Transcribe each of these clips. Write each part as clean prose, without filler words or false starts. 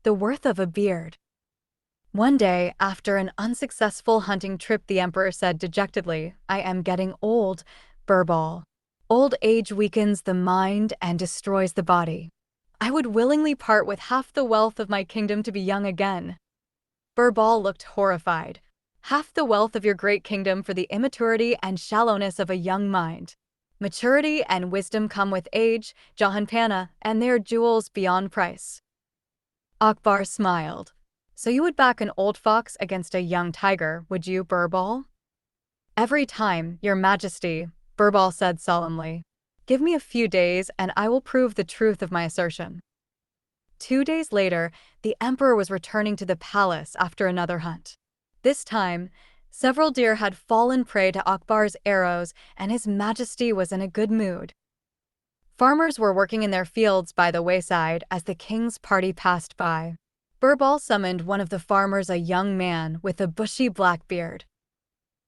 The worth of a beard. One day, after an unsuccessful hunting trip, the emperor said dejectedly, "I am getting old, Birbal. Old age weakens the mind and destroys the body. I would willingly part with half the wealth of my kingdom to be young again." Birbal looked horrified. "Half the wealth of your great kingdom for the immaturity and shallowness of a young mind. Maturity and wisdom come with age, Jahanpanna, and they are jewels beyond price." Akbar smiled. "So you would back an old fox against a young tiger, would you, Birbal?" "Every time, Your Majesty," Birbal said solemnly. "Give me a few days and I will prove the truth of my assertion." 2 days later, the emperor was returning to the palace after another hunt. This time, several deer had fallen prey to Akbar's arrows and His Majesty was in a good mood. Farmers were working in their fields by the wayside as the king's party passed by. Birbal summoned one of the farmers, a young man with a bushy black beard.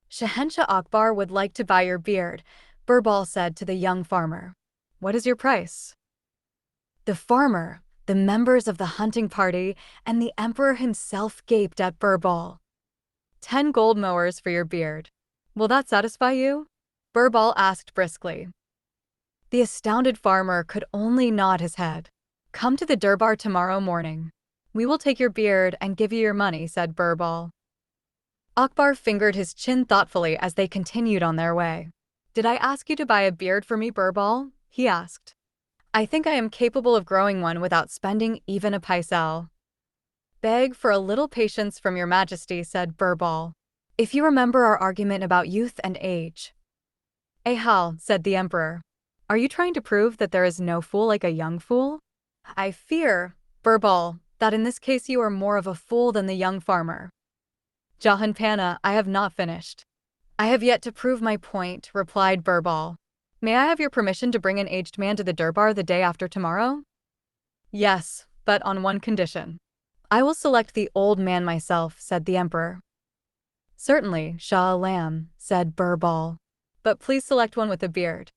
"Shahenshah Akbar would like to buy your beard," Birbal said to the young farmer. "What is your price?" The farmer, the members of the hunting party, and the emperor himself gaped at Birbal. 10 gold mowers for your beard. Will that satisfy you?" Birbal asked briskly. The astounded farmer could only nod his head. "Come to the durbar tomorrow morning. We will take your beard and give you your money," said Birbal. Akbar fingered his chin thoughtfully as they continued on their way. "Did I ask you to buy a beard for me, Birbal?" he asked. "I think I am capable of growing one without spending even a paisal." "Beg for a little patience from Your Majesty," said Birbal. "If you remember our argument about youth and age." "Ahal," said the emperor. "Are you trying to prove that there is no fool like a young fool?" "I fear, Birbal, that in this case you are more of a fool than the young farmer." "Jahanpanna, I have not finished." "I have yet to prove my point," replied Birbal. "May I have your permission to bring an aged man to the durbar the day after tomorrow?" "Yes, but on one condition." "I will select the old man myself," said the emperor. "Certainly, Shah Alam," said Birbal. "But please select one with a beard."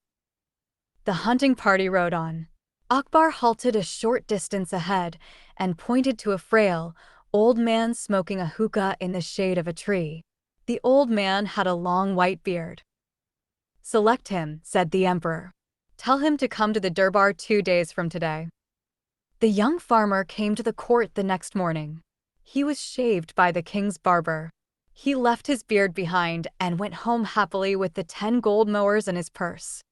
The hunting party rode on. Akbar halted a short distance ahead and pointed to a frail, old man smoking a hookah in the shade of a tree. The old man had a long white beard. "Select him," said the emperor. "Tell him to come to the durbar 2 days from today." The young farmer came to the court the next morning. He was shaved by the king's barber. He left his beard behind and went home happily with the 10 gold mowers in his purse.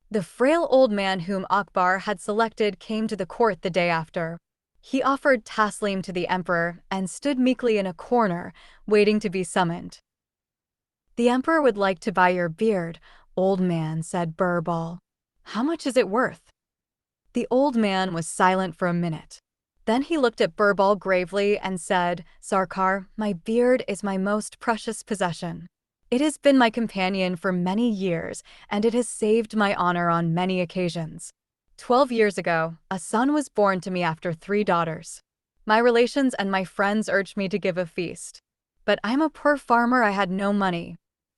The frail old man whom Akbar had selected came to the court the day after. He offered taslim to the emperor and stood meekly in a corner, waiting to be summoned. "The emperor would like to buy your beard, old man," said Birbal. "How much is it worth?" The old man was silent for a minute. Then he looked at Birbal gravely and said, "Sarkar, my beard is my most precious possession. It has been my companion for many years, and it has saved my honor on many occasions. 12 years ago, a son was born to me after 3 daughters. My relations and my friends urged me to give a feast. But I'm a poor farmer, I had no money.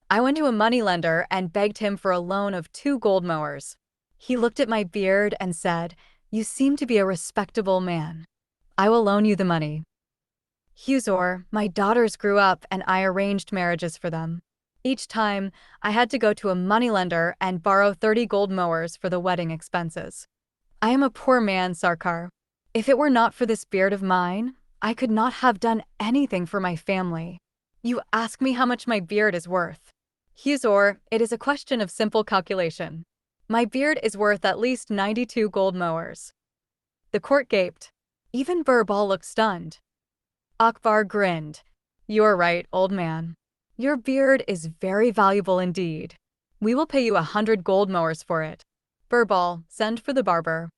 I went to a moneylender and begged him for a loan of 2 gold mowers. He looked at my beard and said, 'You seem to be a respectable man. I will loan you the money.' Huzur, my daughters grew up and I arranged marriages for them. Each time, I had to go to a moneylender and borrow 30 gold mowers for the wedding expenses. I am a poor man, Sarkar. If it were not for this beard of mine, I could not have done anything for my family. You ask me how much my beard is worth. Huzur, it is a question of simple calculation. My beard is worth at least 92 gold mowers." The court gaped. Even Birbal looked stunned. Akbar grinned. "You're right, old man. Your beard is very valuable indeed. We will pay you 100 gold mowers for it. Birbal, send for the barber."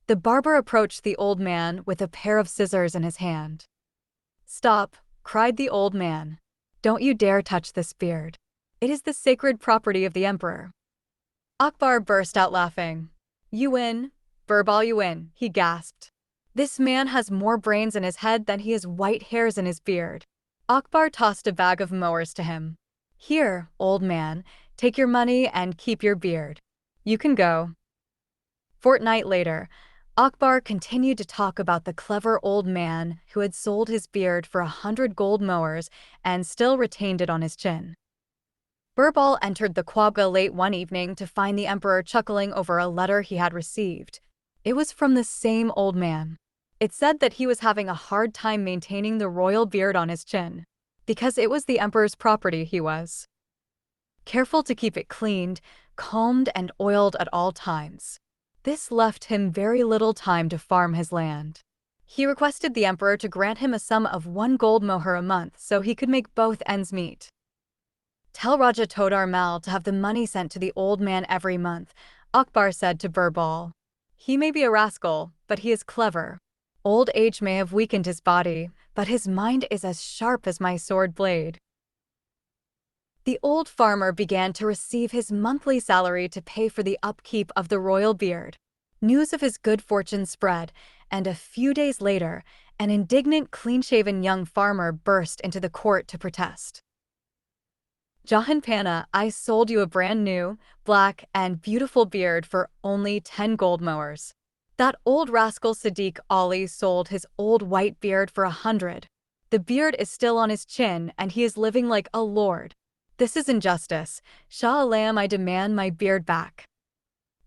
The barber approached the old man with a pair of scissors in his hand. "Stop," cried the old man. "Don't you dare touch this beard. It is the sacred property of the emperor." Akbar burst out laughing. "You win, Birbal, you win," he gasped. "This man has more brains in his head than he has white hairs in his beard." Akbar tossed a bag of mowers to him. "Here, old man, take your money and keep your beard. You can go." Fortnight later, Akbar continued to talk about the clever old man who had sold his beard for 100 gold mohurs and still retained it on his chin. Birbal entered the Quagga late one evening to find the emperor chuckling over a letter he had received. It was from the same old man. It said that he was having a hard time maintaining the royal beard on his chin, because it was the emperor's property. He was careful to keep it cleaned, combed, and oiled at all times. This left him very little time to farm his land. He requested the emperor to grant him a sum of 1 gold mohr a month so he could make both ends meet. Tell Raja Todar Mal to have the money sent to the old man every month, Akbar said to Birbal. He may be a rascal, but he is clever. Old age may have weakened his body, but his mind is as sharp as my sword blade. The old farmer began to receive his monthly salary to pay for the upkeep of the royal beard. News of his good fortune spread, and a few days later, an indignant, clean-shaven young farmer burst into the court to protest. Jahanpanna, I sold you a brand new, black, and beautiful beard for only 10 gold mohurs. That old rascal Sadiq Ali sold his old white beard for 100. The beard is still on his chin and he is living like a lord. This is injustice. Shah Alam, I demand my beard back.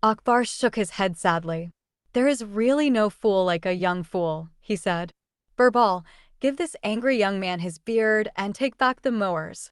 Akbar shook his head sadly. There is really no fool like a young fool, he said. Birbal, give this angry young man his beard and take back the mohurs.